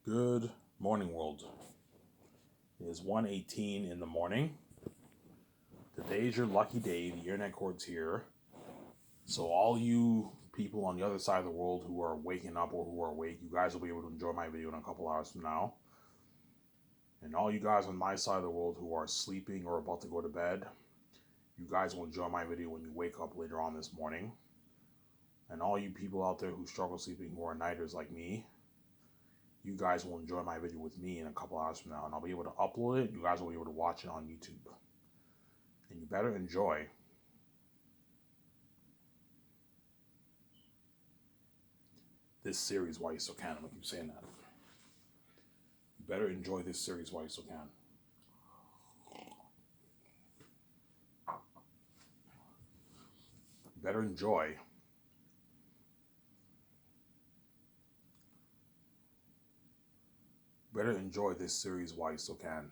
Good morning, world. It is 1:18 in the morning. Today is your lucky day. The internet cord's here. So all you people on the other side of the world who are waking up or who are awake, you guys will be able to enjoy my video in a couple hours from now. And all you guys on my side of the world who are sleeping or about to go to bed, you guys will enjoy my video when you wake up later on this morning. And all you people out there who struggle sleeping, who are nighters like me, you guys will enjoy my video with me in a couple hours from now, and I'll be able to upload it. You guys will be able to watch it on YouTube, and you better enjoy this series while you still can. I'm gonna keep saying that. You better enjoy this series while you still can. You better enjoy this series while you still can.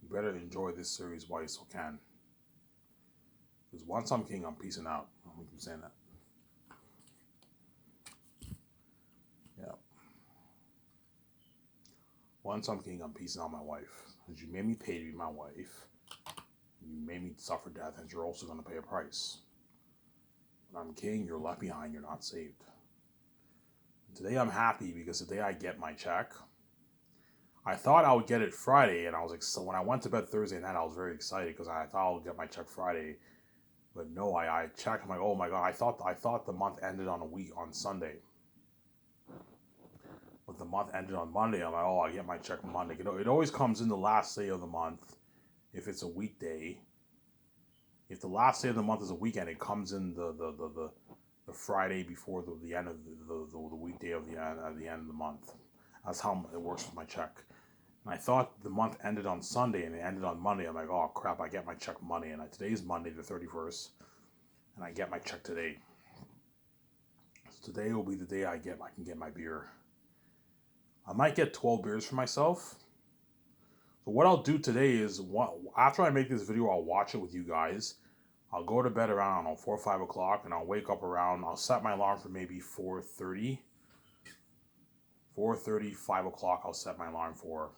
You better enjoy this series while you still can. Because once I'm king, I'm peacing out. I'm gonna keep saying that. Yeah. Once I'm king, I'm peacing out my wife. Because you made me pay to be my wife. You made me suffer death, and you're also gonna pay a price. When I'm king, you're left behind. You're not saved. Today I'm happy because today I get my check. I thought I would get it Friday, and I was like, so when I went to bed Thursday night, I was very excited because I thought I would get my check Friday. But no, I checked. I'm like, oh my god! I thought the month ended on Sunday. But the month ended on Monday. I'm like, oh, I get my check Monday. It always comes in the last day of the month. If it's a weekday, if the last day of the month is a weekend, it comes in the Friday before the end of the weekday of the end of the month. That's how it works with my check. And I thought the month ended on Sunday and it ended on Monday. I'm like, oh crap! I get my check Monday, and today's Monday the 31st, and I get my check today. So today will be the day I can get my beer. I might get 12 beers for myself. So what I'll do today is, after I make this video, I'll watch it with you guys. I'll go to bed around, I don't know, 4 or 5 o'clock, and I'll wake up around, I'll set my alarm for maybe 4:30. 4:30, 5 o'clock, I'll set my alarm for.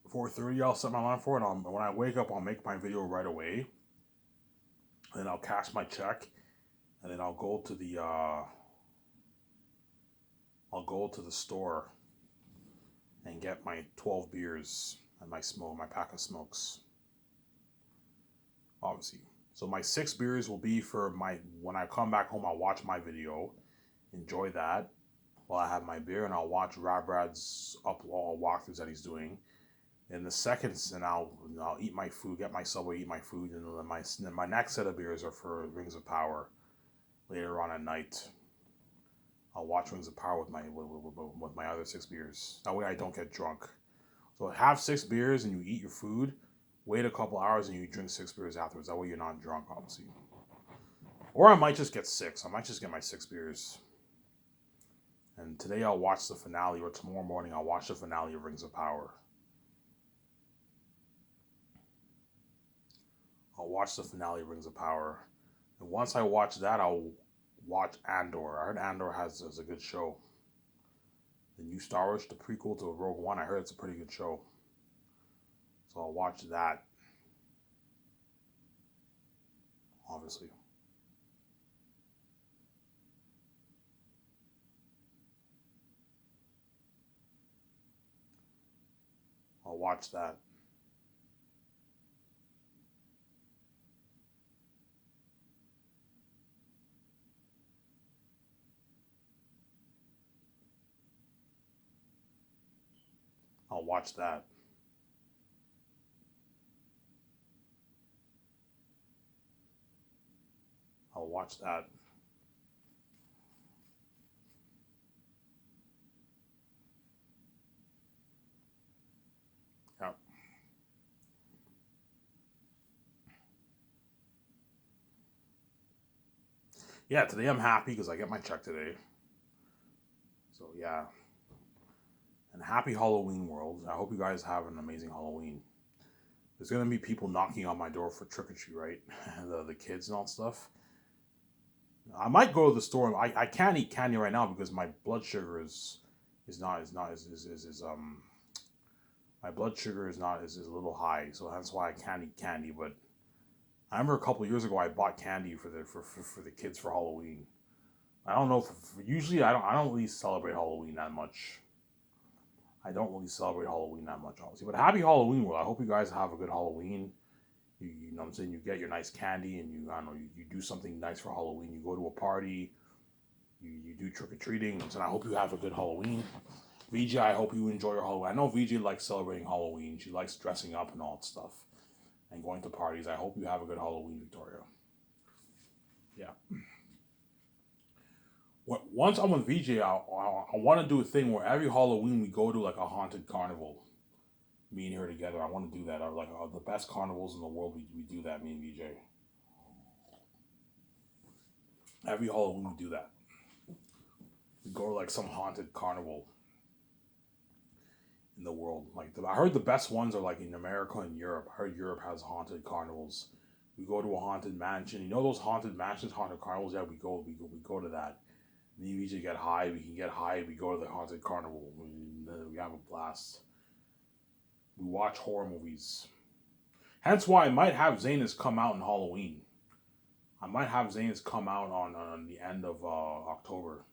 4:30, I'll set my alarm for, and when I wake up, I'll make my video right away. And then I'll cash my check, and then I'll go to the store and get my 12 beers and my pack of smokes. Obviously. So my 6 beers will be for when I come back home, I'll watch my video, enjoy that while I have my beer, and I'll watch Brad's walkthroughs that he's doing. And the seconds, and I'll eat my food, get my Subway, eat my food, and then my next set of beers are for Rings of Power later on at night. I'll watch Rings of Power with my other 6 beers. That way I don't get drunk. So have 6 beers and you eat your food. Wait a couple hours and you drink 6 beers afterwards. That way you're not drunk, obviously. Or I might just get 6. I might just get my 6 beers. And today I'll watch the finale, or tomorrow morning I'll watch the finale of Rings of Power. I'll watch the finale of Rings of Power. And once I watch that, I'll watch Andor. I heard Andor is a good show. The new Star Wars, the prequel to Rogue One, I heard it's a pretty good show. So I'll watch that. Obviously. I'll watch that. I'll watch that. I'll watch that. Yeah. Yeah, today I'm happy because I get my check today. So yeah. And happy Halloween, world. I hope you guys have an amazing Halloween. There's going to be people knocking on my door for trick-or-treat, right? the kids and all stuff. I might go to the store. I can't eat candy right now because my blood sugar is not is my blood sugar is a little high, so that's why I can't eat candy. But I remember a couple years ago I bought candy for the kids for Halloween. I don't know. Usually I don't really celebrate Halloween that much. I don't really celebrate Halloween that much, obviously. But happy Halloween, Will. I hope you guys have a good Halloween. You know what I'm saying? You get your nice candy and I don't know, you do something nice for Halloween. You go to a party, you do trick or treating. And I hope you have a good Halloween. VJ, I hope you enjoy your Halloween. I know VJ likes celebrating Halloween. She likes dressing up and all that stuff and going to parties. I hope you have a good Halloween, Victoria. Yeah. Once I'm with VJ, I want to do a thing where every Halloween we go to like a haunted carnival. Me and her together. I want to do that. Like the best carnivals in the world. We do that. Me and VJ. Every Halloween we do that. We go to like some haunted carnival in the world. I heard the best ones are like in America and Europe. I heard Europe has haunted carnivals. We go to a haunted mansion. You know those haunted mansions, haunted carnivals. Yeah, we go to that. Me and VJ get high. We can get high. We go to the haunted carnival. We have a blast. We watch horror movies. Hence why I might have Zanus come out in Halloween. I might have Zanus come out on the end of October.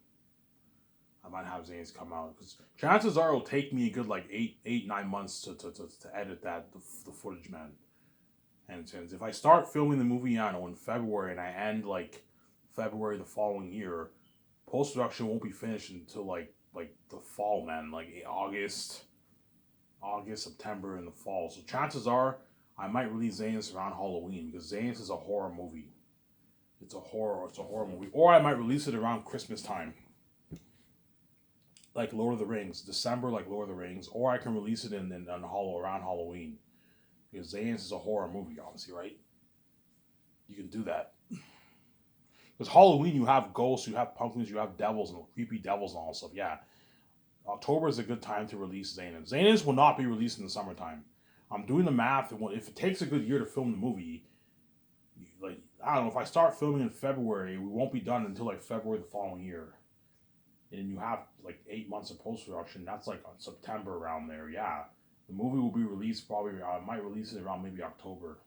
I might have Zanus come out because chances are it'll take me a good like 9 months to edit the footage, man. And if I start filming the movie, I know in February and I end like February the following year, post production won't be finished until like the fall, man. Like August, September, in the fall. So chances are I might release Zanus around Halloween because Zanus is a horror movie. It's a horror movie. Or I might release it around Christmas time. Like Lord of the Rings, December, like Lord of the Rings, or I can release it around Halloween because Zanus is a horror movie, obviously, right? You can do that because Halloween you have ghosts, you have pumpkins, you have devils and creepy devils and all that stuff. Yeah, October is a good time to release Zanus. Zanus will not be released in the summertime. I'm doing the math. If it takes a good year to film the movie, like I don't know, if I start filming in February, we won't be done until like February the following year. And you have like 8 months of post production. That's like on September around there. Yeah, the movie will be released probably. I might release it around maybe October,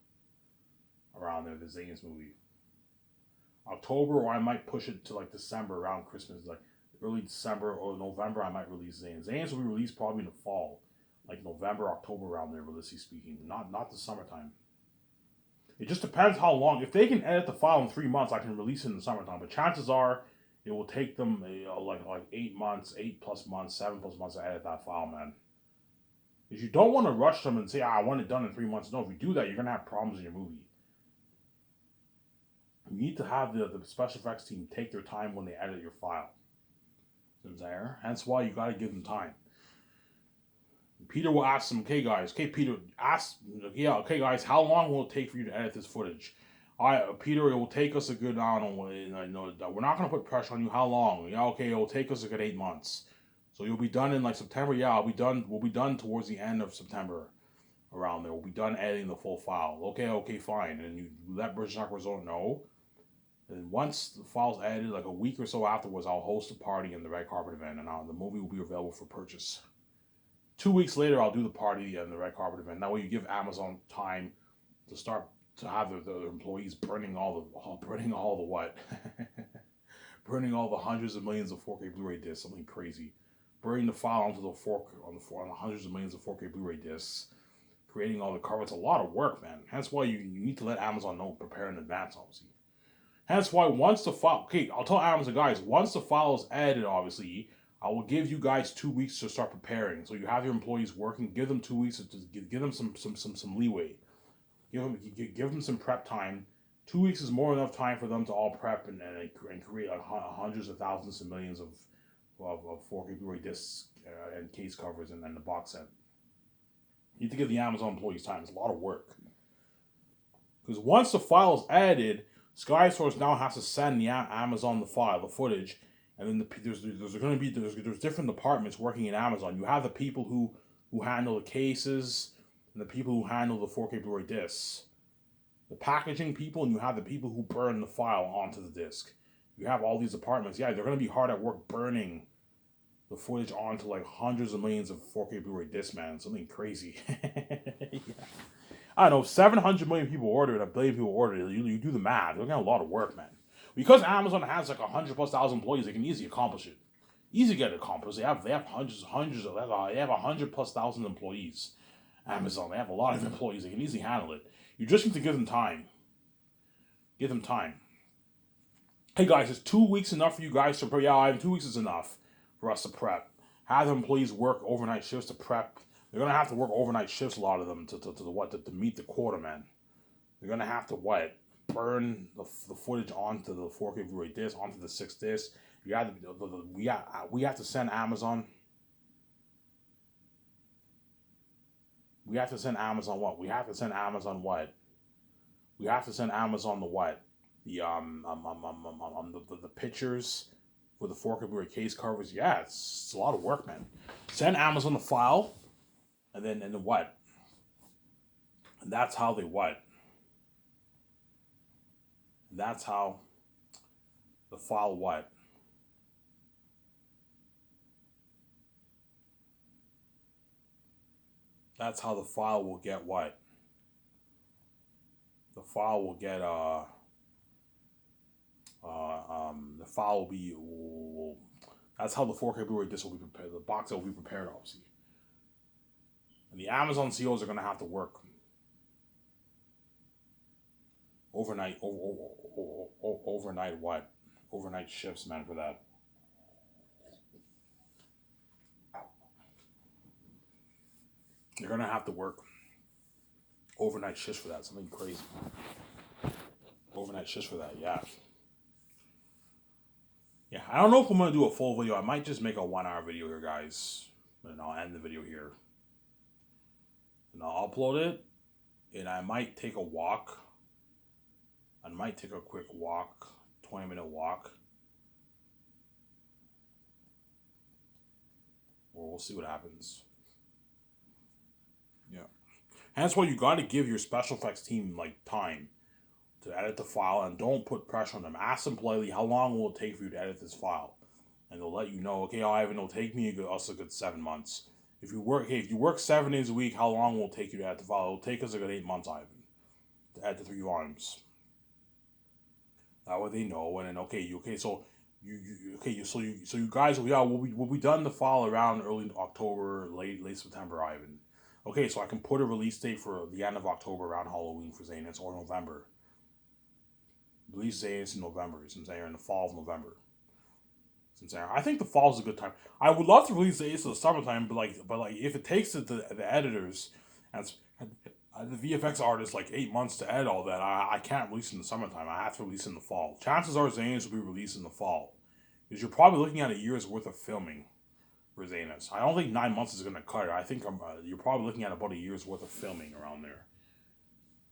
around there. The Zanus movie, October, or I might push it to like December around Christmas, like early December or November. I might release Zanus. Zanus will be released probably in the fall, like November, October around there. Realistically speaking, not the summertime. It just depends how long. If they can edit the file in 3 months, I can release it in the summertime. But chances are, it will take them like 8 months, 8+ months, 7+ months to edit that file, man. Because you don't want to rush them and say, I want it done in 3 months. No, if you do that, you're gonna have problems in your movie. You need to have the special effects team take their time when they edit your file. There. Hence why you gotta give them time. Peter will ask them, okay guys, okay Peter, ask, yeah, okay guys, how long will it take for you to edit this footage? All right, Peter, it will take us a good, I don't know, we're not gonna put pressure on you. How long? Yeah, okay, it will take us a good 8 months. So you'll be done in like September. Yeah, I'll be done. We'll be done towards the end of September, around there. We'll be done editing the full file. Okay, fine. And you let British Soccer Resort know. And once the file's edited, like a week or so afterwards, I'll host a party in the red carpet event, and the movie will be available for purchase. 2 weeks later, I'll do the party and the red carpet event. That way, you give Amazon time to start to have the employees burning all the what, burning all the hundreds of millions of 4K Blu-ray discs, something crazy, burning the file onto on the hundreds of millions of 4K Blu-ray discs, creating all the cover. It's a lot of work, man. Hence why you need to let Amazon know, prepare in advance, obviously. Hence why once the file, okay, I'll tell Amazon guys, once the file is edited, obviously, I will give you guys 2 weeks to start preparing. So you have your employees working. Give them 2 weeks to give them some leeway. Give them some prep time. 2 weeks is more than enough time for them to all prep and create like hundreds of thousands and millions of 4K Blu-ray discs and case covers and then the box set. You need to give the Amazon employees time. It's a lot of work. Because once the file is edited, Sky Source now has to send the Amazon the file, the footage, and then there's different departments working in Amazon. You have the people who handle the cases and the people who handle the 4K Blu-ray discs, the packaging people, and you have the people who burn the file onto the disc. You have all these apartments. Yeah, they're gonna be hard at work burning the footage onto like hundreds of millions of 4K Blu-ray discs, man. Something crazy. Yeah. I don't know, 700 million people ordered, a billion people ordered it. You do the math. They're gonna a lot of work, man. Because Amazon has like 100+ thousand employees, they can easily accomplish it. Easy to get accomplished. They have hundreds of they have 100+ thousand employees. Amazon, they have a lot of employees. They can easily handle it. You just need to give them time. Give them time. Hey guys, is 2 weeks enough for you guys to prep? Yeah, I have 2 weeks is enough for us to prep. Have the employees work overnight shifts to prep. They're gonna have to work overnight shifts, a lot of them, to meet the quota, man. They're gonna have to what? Burn the footage onto the 4K Blu-ray disc, onto the 6 disc. You have to, we have to send Amazon. We have to send Amazon what? We have to send Amazon what? We have to send Amazon the what? The pictures for the 4K Blu-ray case covers. Yeah, it's a lot of work, man. Send Amazon the file, and then what? And that's how they what? That's how the file what? That's how the file will get what? The file will get the file will be that's how the 4K Blu-ray disc will be prepared. The box will be prepared, obviously. And the Amazon CEOs are gonna have to work overnight overnight what? Overnight shifts, man, for that. They're gonna have to work overnight shifts for that. Something crazy. Overnight shifts for that, yeah. Yeah, I don't know if I'm gonna do a full video. I might just make a 1 hour video here, guys. And I'll end the video here. And I'll upload it. And I might take a walk. I might take a quick walk, 20-minute walk. Or we'll see what happens. Yeah. And that's why you gotta give your special effects team like time to edit the file, and don't put pressure on them. Ask them politely, how long will it take for you to edit this file? And they'll let you know, okay, Ivan, it'll take me us a good 7 months. If you work 7 days a week, how long will it take you to edit the file? It'll take us a good 8 months, Ivan, to edit the 3 volumes. That way they know. And then so you guys will be done the file around early October, late September, Ivan. Okay, so I can put a release date for the end of October, around Halloween for Zanus, or November. Release Zanus in November, since they're in the fall of November. I think the fall is a good time. I would love to release Zanus in the summertime, but if it takes the editors and the VFX artists like 8 months to edit all that, I can't release in the summertime. I have to release in the fall. Chances are Zanus will be released in the fall, because you're probably looking at a year's worth of filming for Zanus. I don't think 9 months is going to cut it. I think you're probably looking at about a year's worth of filming around there.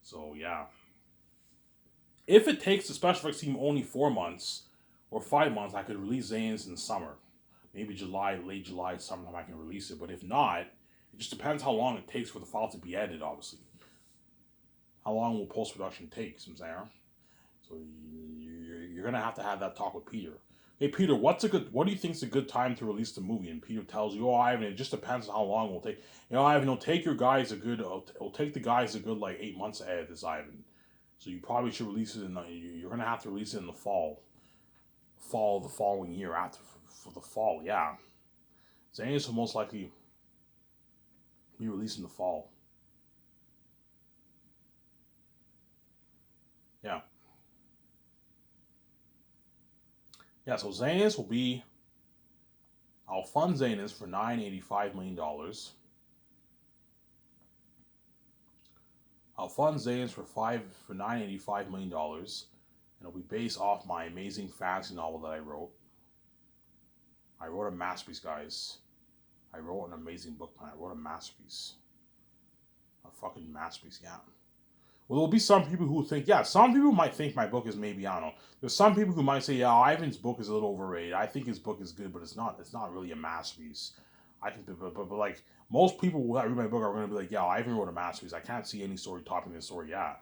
So yeah, if it takes the special effects team only 4 months or 5 months, I could release Zanus in the summer, maybe July, late July, sometime I can release it. But if not, it just depends how long it takes for the file to be edited, obviously. How long will post-production take, So you're going to have that talk with Peter. Hey, Peter, what do you think is a good time to release the movie? And Peter tells you, oh, Ivan, it just depends on how long it will take. Ivan, it'll take the guys a good like 8 months to edit this, Ivan. So you probably should release it you're going to have to release it in the fall the following year, after for the fall, yeah. Zanus will most likely be released in the fall. Yeah. Yeah, so Zanus will be, I'll fund Zanus for $985 million. I'll fund Zanus for $985 million. And it'll be based off my amazing fantasy novel that I wrote. I wrote a masterpiece, guys. I wrote an amazing book plan. I wrote a masterpiece. A fucking masterpiece, yeah. Well, there'll be some people who think, some people might think my book is maybe, I don't know. There's some people who might say, yeah, Ivan's book is a little overrated. I think his book is good, but it's not really a masterpiece. I think, but like, most people who read my book are going to be like, yeah, Ivan wrote a masterpiece. I can't see any story topping this story, yeah.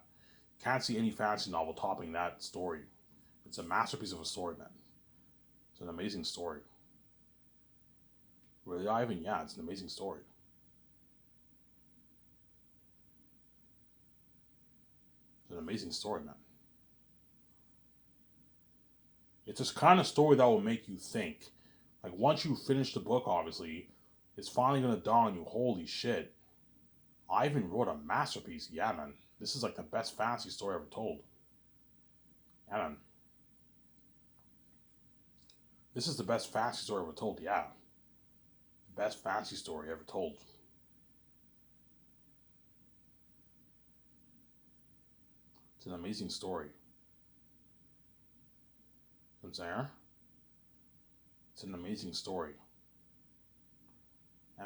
Can't see any fantasy novel topping that story. It's a masterpiece of a story, man. It's an amazing story. Really, Ivan? Yeah, it's an amazing story. It's an amazing story, man. It's this kind of story that will make you think. Like, once you finish the book, obviously, it's finally gonna dawn on you, holy shit, Ivan wrote a masterpiece. Yeah, man. This is like the best fantasy story ever told. Yeah, man. This is the best fantasy story ever told. Yeah. The best fantasy story ever told. It's an amazing story. I'm saying? It's an amazing story. Yeah.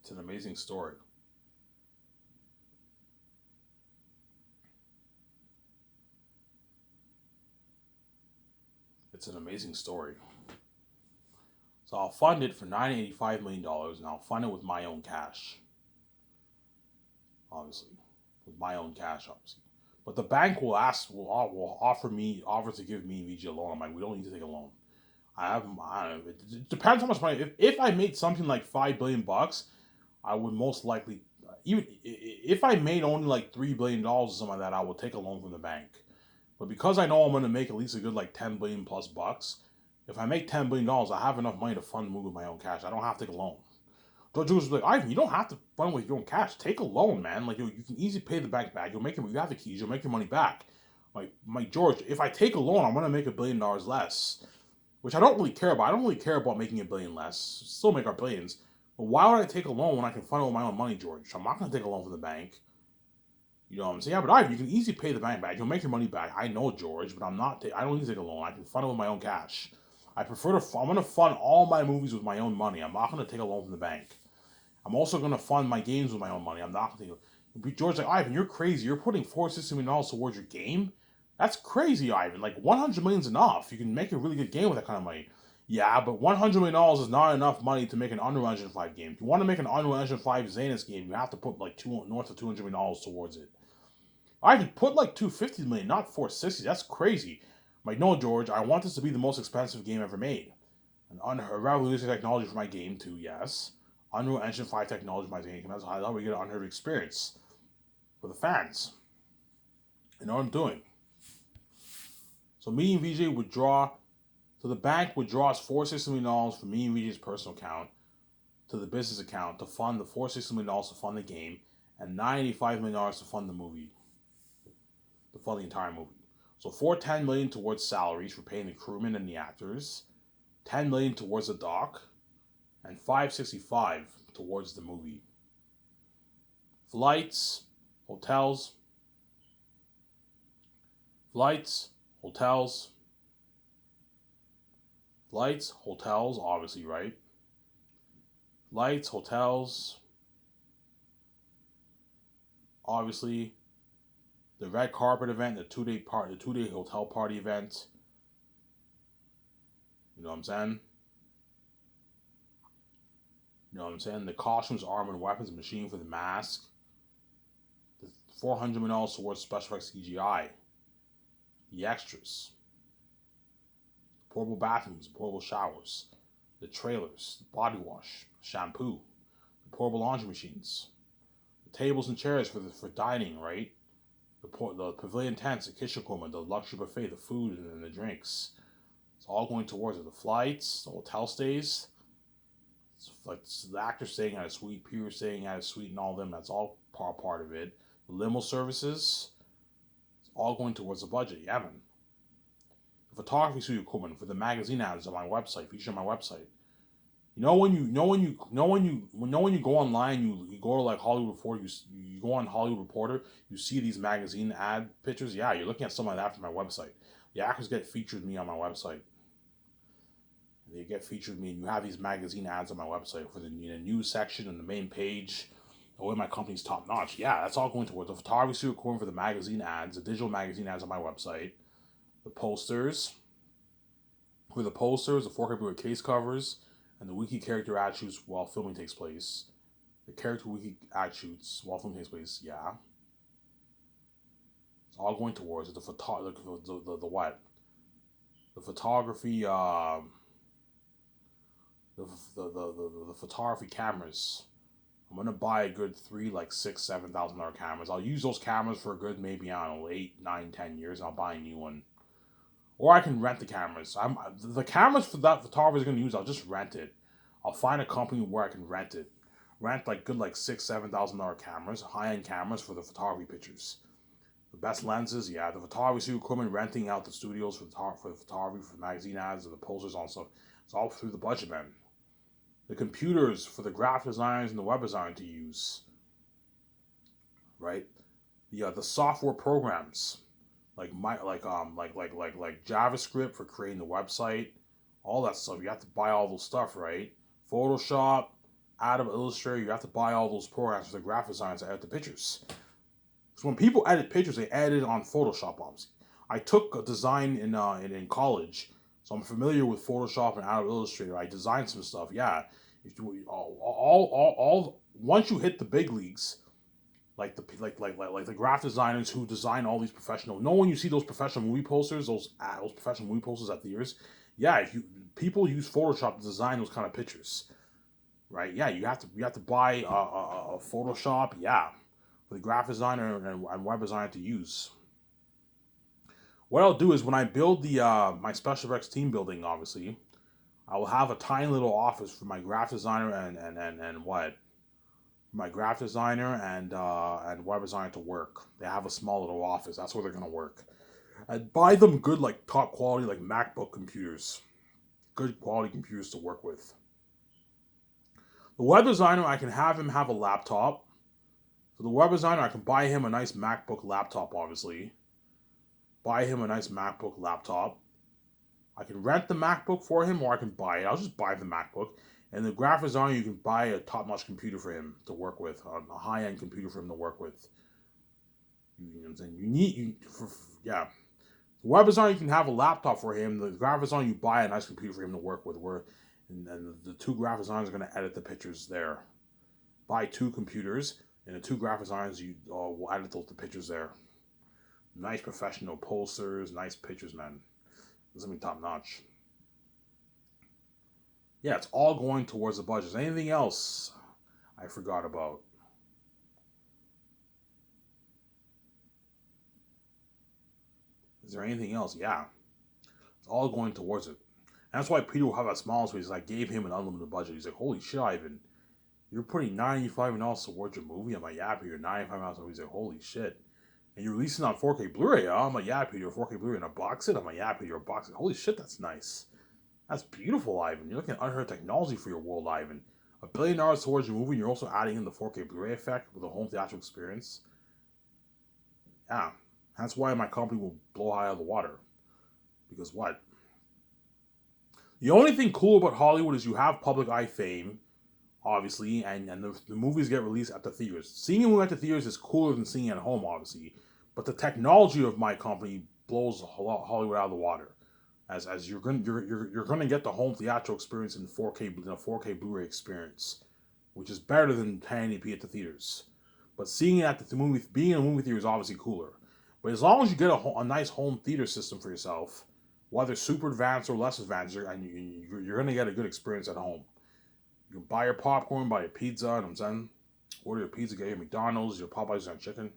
It's an amazing story. It's an amazing story. So I'll fund it for $985 million, and I'll fund it with my own cash, obviously, with my own cash, obviously. But the bank will offer to give me and VG a loan. I'm like, we don't need to take a loan. It depends how much money. If I made something like $5 billion, I would most likely, even if I made only like $3 billion or something like that, I would take a loan from the bank. But because I know I'm going to make at least a good like 10 billion plus bucks, if I make $10 billion, I have enough money to fund the move with my own cash. I don't have to take a loan. George Lucas was like, Ivan, you don't have to fund with your own cash. Take a loan, man. Like you can easily pay the bank back. You have the keys. You'll make your money back. My George, if I take a loan, I'm gonna make $1 billion less, which I don't really care about. I don't really care about making a billion less. Still make our billions. But why would I take a loan when I can fund it with my own money, George? I'm not gonna take a loan from the bank. You know what I'm saying? Yeah, but Ivan, you can easily pay the bank back. You'll make your money back. I know, George, but I'm not. I don't need to take a loan. I can fund it with my own cash. I prefer to. I'm gonna fund all my movies with my own money. I'm not gonna take a loan from the bank. I'm also gonna fund my games with my own money. I'm not gonna take. George's like, Ivan, you're crazy. You're putting $460 million towards your game. That's crazy, Ivan. Like 100 million is enough. You can make a really good game with that kind of money. Yeah, but $100 million is not enough money to make an Unreal Engine 5 game. If you want to make an Unreal Engine 5 Xenos game, you have to put like north of $200 million towards it. I could put like 250 million, not 460. That's crazy. I'm like, no, George, I want this to be the most expensive game ever made. A revolutionary technology for my game too, yes. Unreal Engine 5 technology for my game. That's how we get an unheard experience for the fans. You know what I'm doing? So me and VJ would draw. So the bank would draw us $460 from me and VJ's personal account to the business account to fund the $460 to fund the game, and $95 to fund the movie, to fund the entire movie. So $410 million towards salaries for paying the crewmen and the actors, $10 million towards the doc, and $565 towards the movie. Flights, hotels, flights, hotels, flights, hotels, obviously, right? Flights, hotels, obviously, the red carpet event, the 2 day hotel party event. You know what I'm saying? You know what I'm saying? The costumes, armor, and weapons, machine for the mask. The $400 million towards special effects CGI. The extras. Portable bathrooms, portable showers. The trailers, the body wash, shampoo, the portable laundry machines. The tables and chairs for dining, right? The pavilion tents, the kitchen equipment, the luxury buffet, the food and the drinks. It's all going towards it. The flights, the hotel stays. It's like the actor staying at a suite, Peter staying at a suite, and all of them. That's all part of it. The limo services. It's all going towards the budget. Yeah, man. The photography studio equipment for the magazine ads on my website, featured on my website. When you go online, you go to like Hollywood Reporter, you go on Hollywood Reporter, you see these magazine ad pictures. Yeah, you're looking at something like that from my website. The actors get featured with me on my website. They get featured with me, and you have these magazine ads on my website for the news section and the main page. The way my company's top notch. Yeah, that's all going towards the photography studio equipment for the magazine ads, the digital magazine ads on my website, the posters. For the posters, the 4K case covers, and the wiki character attributes while filming takes place. the character we act shoots, while filming takes place, yeah. It's all going towards the the what? The photography, the photography cameras. I'm gonna buy a good three, like $6,000-7,000 cameras. I'll use those cameras for a good maybe I don't know 8, 9, 10 years. And I'll buy a new one, or I can rent the cameras. I'm the cameras for that photographer is gonna use. I'll just rent it. I'll find a company where I can rent it. Rent like good like $6,000-7,000 cameras, high end cameras for the photography pictures. The best lenses, yeah. The photography equipment, renting out the studios for the photography, for the magazine ads, or the posters, all stuff. It's all through the budget, man. The computers for the graphic designers and the web designer to use, right? The software programs like JavaScript for creating the website, all that stuff. You have to buy all those stuff, right? Photoshop, Adobe Illustrator. You have to buy all those programs for the graphic designers to edit the pictures. So when people edit pictures, they edit on Photoshop. Obviously, I took a design in college, so I'm familiar with Photoshop and Adobe Illustrator. I designed some stuff. Yeah, if you, all once you hit the big leagues, like the graphic designers who design all these professional. No, when you see those professional movie posters, those professional movie posters at theaters, yeah, if you people use Photoshop to design those kind of pictures, right? Yeah, you have to buy a Photoshop. Yeah, for the graphic designer and web designer to use. What I'll do is when I build the my special effects team building, obviously, I will have a tiny little office for my graphic designer and what my graphic designer and web designer to work. They have a small little office. That's where they're gonna work. I'd buy them good like top quality like MacBook computers, good quality computers to work with. The web designer I can have him have a laptop. For the web designer I can buy him a nice MacBook laptop. Obviously, buy him a nice MacBook laptop. I can rent the MacBook for him or I can buy it. I'll just buy the MacBook. And the graphic designer, you can buy a top-notch computer for him to work with, a high-end computer for him to work with. You know what I'm saying? Yeah. The web designer, you can have a laptop for him. The graphic designer, you buy a nice computer for him to work with. And the two graphic designers are going to edit the pictures there. Buy two computers, and the two graphic designers, you will edit the pictures there. Nice professional posters, nice pictures, man. This is going to be top-notch. Yeah, it's all going towards the budget. Anything else I forgot about? Is there anything else? Yeah. It's all going towards it. And that's why Peter will have that smile on his face. I gave him an unlimited budget. He's like, holy shit, Ivan. You're putting $95 towards your movie? I'm like, yeah, Peter, $95. He's like, holy shit. And you're releasing on 4K Blu-ray, huh? I'm like, yeah, Peter, 4K Blu-ray and a box set? I'm like, yeah, Peter, a box set. Holy shit, that's nice. That's beautiful, Ivan. You're looking at unheard technology for your world, Ivan. $1 billion towards your movie, and you're also adding in the 4K Blu-ray effect with a home theatrical experience. Yeah, that's why my company will blow high out of the water. Because what? The only thing cool about Hollywood is you have public eye fame, obviously, and the movies get released at the theaters. Seeing a movie at the theaters is cooler than seeing it at home, obviously. But the technology of my company blows Hollywood out of the water. As you're gonna get the home theatrical experience in 4K in a 4K Blu-ray experience, which is better than 1080p at the theaters. But seeing it at the movie, being in a movie theater is obviously cooler. But as long as you get a nice home theater system for yourself, whether super advanced or less advanced, you're gonna get a good experience at home. You can buy your popcorn, buy your pizza, and I'm saying, order your pizza, get your McDonald's, your Popeyes and chicken.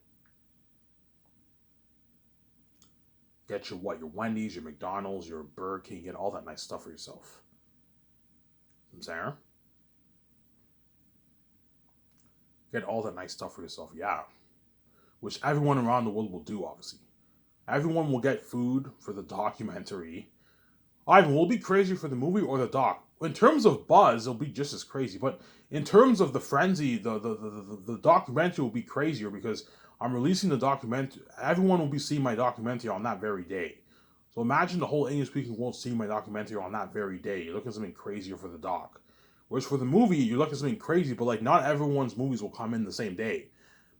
Get your Wendy's, your McDonald's, your Burger King, get all that nice stuff for yourself. You know what I'm saying? Get all that nice stuff for yourself, yeah. Which everyone around the world will do, obviously. Everyone will get food for the documentary. Ivan, will it be crazy for the movie or the doc? In terms of buzz, it'll be just as crazy. But in terms of the frenzy, the documentary will be crazier because I'm releasing the documentary. Everyone will be seeing my documentary on that very day. So imagine the whole English-speaking world seeing my documentary on that very day. You're looking at something crazier for the doc. Whereas for the movie, you're looking at something crazy, but like not everyone's movies will come in the same day.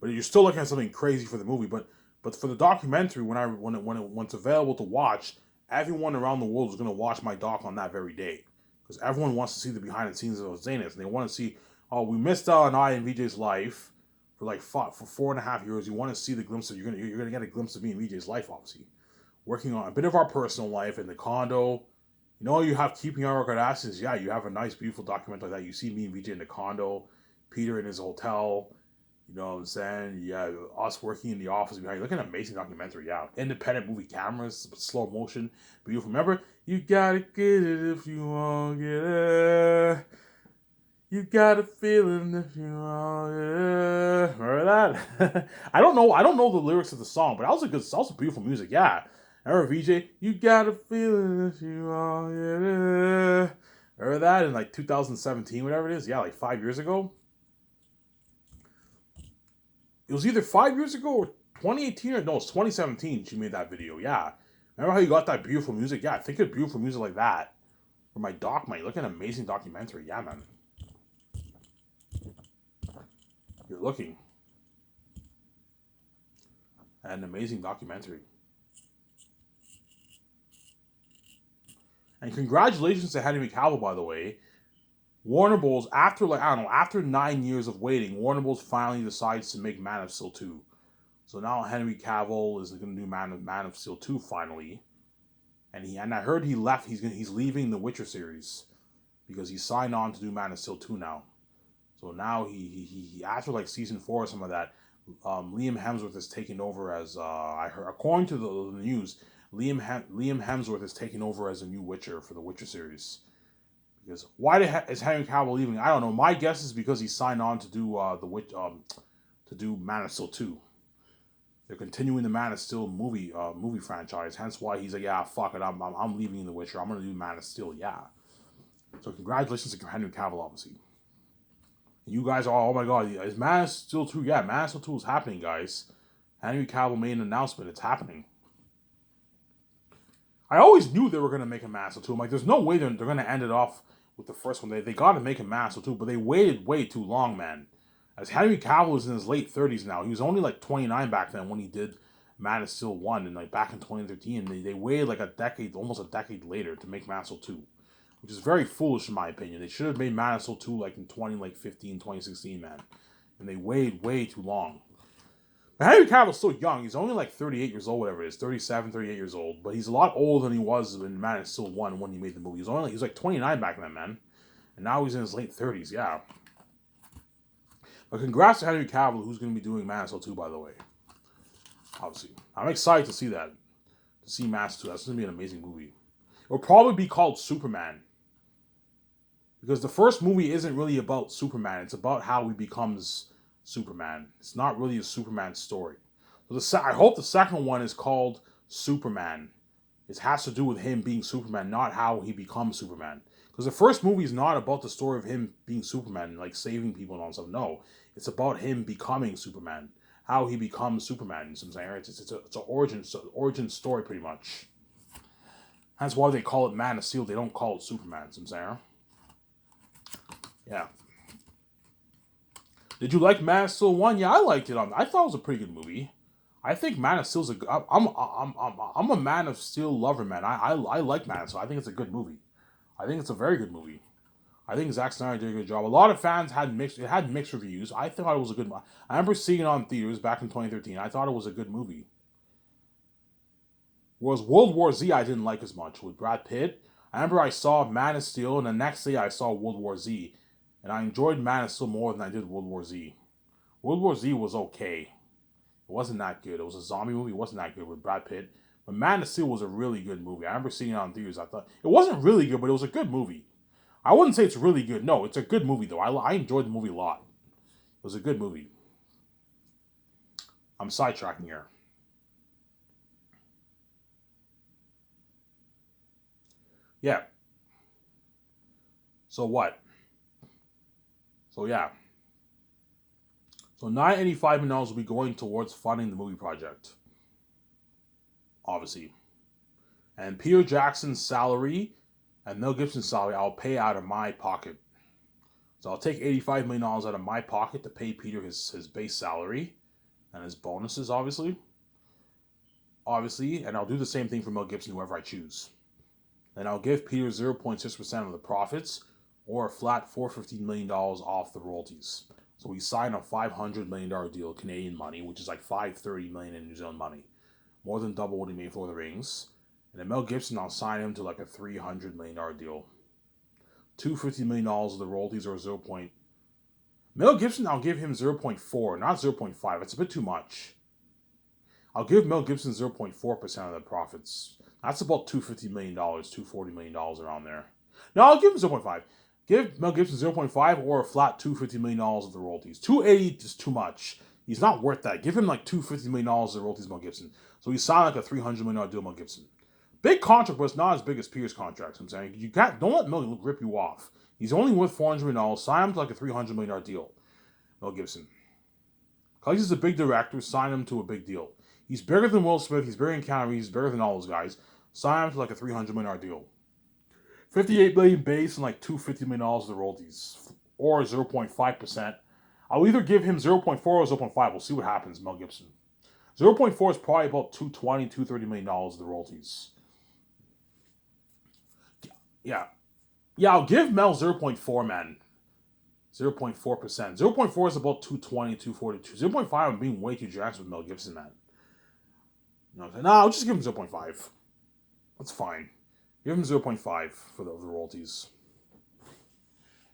But you're still looking at something crazy for the movie. But for the documentary, when it's available to watch, everyone around the world is going to watch my doc on that very day because everyone wants to see the behind the scenes of Zanus, and they want to see Oh, we missed out on I and VJ's life for like for 4.5 years. You want to see the glimpse of you're gonna get a glimpse of me and VJ's life, obviously. Working on a bit of our personal life in the condo. You know, you have Keeping Our Kardashians. Yeah, you have a nice, beautiful documentary like that. You see me and VJ in the condo, Peter in his hotel. You know what I'm saying? Yeah, us working in the office behind. Look at an amazing documentary. Yeah, independent movie cameras, slow motion, beautiful. Remember, you gotta get it if you want to get it. You got a feeling if you want it. Remember that? I don't know the lyrics of the song, but that was a beautiful music. Yeah. Remember VJ? You got a feeling if you want it. Remember that in like 2017, whatever it is? Yeah, like 5 years ago. It was either 5 years ago or 2018 or no, it's 2017 she made that video. Yeah. Remember how you got that beautiful music? Yeah, think of beautiful music like that. For my doc, man. Look at an amazing documentary. Yeah, man. You're looking at an amazing documentary. And congratulations to Henry Cavill, by the way. Warner Bros. After 9 years of waiting, Warner Bros. Finally decides to make Man of Steel 2. So now Henry Cavill is going to do Man of Steel 2 finally. And I heard he left. He's leaving the Witcher series because he signed on to do Man of Steel 2 now. So now he after like season 4 or some of that, Liam Hemsworth is taking over as I heard, according to the news, Liam Hemsworth is taking over as a new Witcher for the Witcher series. Because why is Henry Cavill leaving? I don't know. My guess is because he signed on to do to do Man of Steel 2. They're continuing the Man of Steel movie franchise. Hence why he's like, yeah, fuck it, I'm leaving The Witcher. I'm gonna do Man of Steel. Yeah. So congratulations to Henry Cavill, obviously. And you guys are, oh my god, is Man of Steel 2? Yeah, Man of Steel 2 is happening, guys. Henry Cavill made an announcement. It's happening. I always knew they were gonna make a Man of Steel 2. I'm like, there's no way they're gonna end it off with the first one. They got to make a Man of Steel 2, but they waited way too long, man. As Henry Cavill is in his late 30s now. He was only like 29 back then when he did Man of Steel 1, and like back in 2013, they waited like a decade, almost a decade later to make Man of Steel 2, which is very foolish in my opinion. They should have made Man of Steel 2 like in 2016, man. And they waited way too long. But Henry Cavill's still young. He's only like 38 years old, whatever it is. 37, 38 years old. But he's a lot older than he was in Man of Steel 1 when he made the movie. He was like 29 back then, man. And now he's in his late 30s, yeah. But congrats to Henry Cavill, who's going to be doing Man of Steel 2, by the way. Obviously. I'm excited to see that. To see Man of Steel 2. That's going to be an amazing movie. It'll probably be called Superman. Because the first movie isn't really about Superman. It's about how he becomes Superman. It's not really a Superman story. So I hope the second one is called Superman. It has to do with him being Superman, not how he becomes Superman. Because the first movie is not about the story of him being Superman, like saving people and all that stuff. No, it's about him becoming Superman, how he becomes Superman. You know what I'm saying? It's an origin story, pretty much. That's why they call it Man of Steel. They don't call it Superman. You know what I'm saying? Yeah. Did you like Man of Steel 1? Yeah, I liked it. I thought it was a pretty good movie. I think Man of Steel's I'm a Man of Steel lover, man. I like Man of Steel. I think it's a good movie. I think it's a very good movie. I think Zack Snyder did a good job. A lot of fans had mixed reviews. I thought it was a good. I remember seeing it on theaters back in 2013. I thought it was a good movie. Whereas World War Z, I didn't like as much with Brad Pitt. I remember I saw Man of Steel, and the next day I saw World War Z, and I enjoyed Man of Steel more than I did World War Z. World War Z was okay. It wasn't that good. It was a zombie movie. It wasn't that good with Brad Pitt. But Man of Steel was a really good movie. I remember seeing it on theaters. I thought it wasn't really good, but it was a good movie. I wouldn't say it's really good. No, it's a good movie though. I enjoyed the movie a lot. It was a good movie. I'm sidetracking here. Yeah. So what? So yeah. So $985 million will be going towards funding the movie project. Obviously. And Peter Jackson's salary and Mel Gibson's salary I'll pay out of my pocket. So I'll take $85 million out of my pocket to pay Peter his base salary and his bonuses, obviously. And I'll do the same thing for Mel Gibson, whoever I choose. Then I'll give Peter 0.6% of the profits, or a flat $415 million off the royalties. So we signed a $500 million deal, Canadian money, which is like $530 million in New Zealand money, more than double what he made for Lord of the Rings. And then Mel Gibson, I'll sign him to like a $300 million deal. $250 million of the royalties are 0. Mel Gibson, I'll give him 0.4, not 0.5. It's a bit too much. I'll give Mel Gibson 0.4% of the profits. That's about $250 million, $240 million around there. No, I'll give him 0.5. Give Mel Gibson 0.5 or a flat $250 million of the royalties. 280 is too much. He's not worth that. Give him like $250 million of the royalties, Mel Gibson. So he signed like a $300 million deal, Mel Gibson. Big contract, but it's not as big as Peter's contract. I'm saying don't let Mel rip you off. He's only worth $400 million. Sign him to like a $300 million deal, Mel Gibson. Because he's a big director, sign him to a big deal. He's bigger than Will Smith. He's bigger than Keanu Reeves. He's bigger than all those guys. Sign him to like a $300 million deal. $58 million base and like $250 million of the royalties, or 0.5%. I'll either give him 0.4 or 0.5. We'll see what happens, Mel Gibson. 0.4 is probably about $220, $230 million of the royalties. Yeah, I'll give Mel 0.4, man. 0.4%. 0.4 is about 220, 242. 0.5, I'm being way too generous with Mel Gibson, man. You know what I'm saying? No, I'll just give him 0.5. That's fine. Give him 0.5 for the royalties.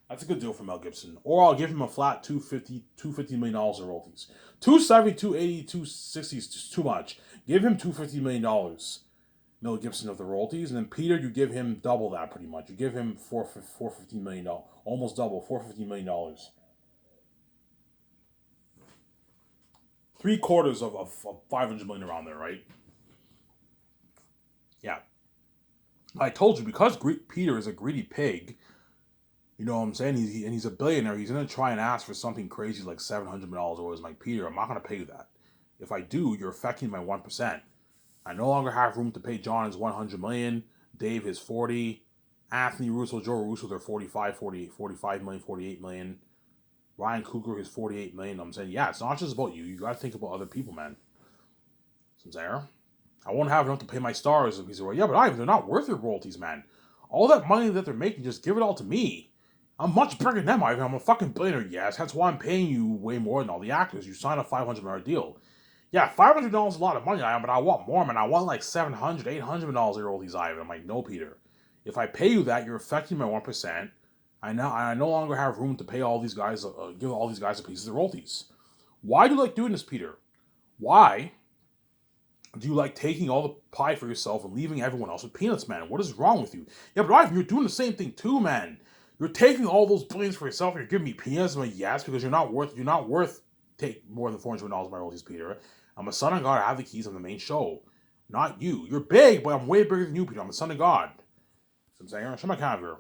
That's a good deal for Mel Gibson. Or I'll give him a flat $250 million of royalties. 270, 280, 260 is just too much. Give him $250 million, Mel Gibson, of the royalties. And then Peter, you give him double that pretty much. You give him $415 million. Almost double, $415 million. 3/4 of $500 million around there, right? Yeah. I told you, because Peter is a greedy pig, you know what I'm saying? He's a billionaire. He's going to try and ask for something crazy like $700 million. Or is like, Peter, I'm not going to pay you that. If I do, you're affecting my 1%. I no longer have room to pay John his $100 million, Dave his 40, Anthony Russo, Joe Russo, they're 45 million, 48 million. Ryan Coogler is 48 million. I'm saying, yeah, it's not just about you. You got to think about other people, man. I'm saying, I won't have enough to pay my stars. And he's like, yeah, but they're not worth your royalties, man. All that money that they're making, just give it all to me. I'm much bigger than them, Ivan. I'm a fucking billionaire, yes. That's why I'm paying you way more than all the actors. You signed a $500 million deal. Yeah, $500 is a lot of money, Ivan, but I want more, man. I want like $700, $800 million of royalties, Ivan. I'm like, no, Peter. If I pay you that, you're affecting my 1%. I no longer have room to pay all these guys, give all these guys a piece of the royalties. Why do you like doing this, Peter? Why do you like taking all the pie for yourself and leaving everyone else with peanuts, man? What is wrong with you? Yeah, but Ivan, you're doing the same thing too, man. You're taking all those billions for yourself and you're giving me peanuts. I'm like, yes, because you're not worth take more than $400 million of my royalties, Peter. I'm a son of God. I have the keys on the main show. Not you. You're big, but I'm way bigger than you, Peter. I'm a son of God. So I'm saying, shut my cat here.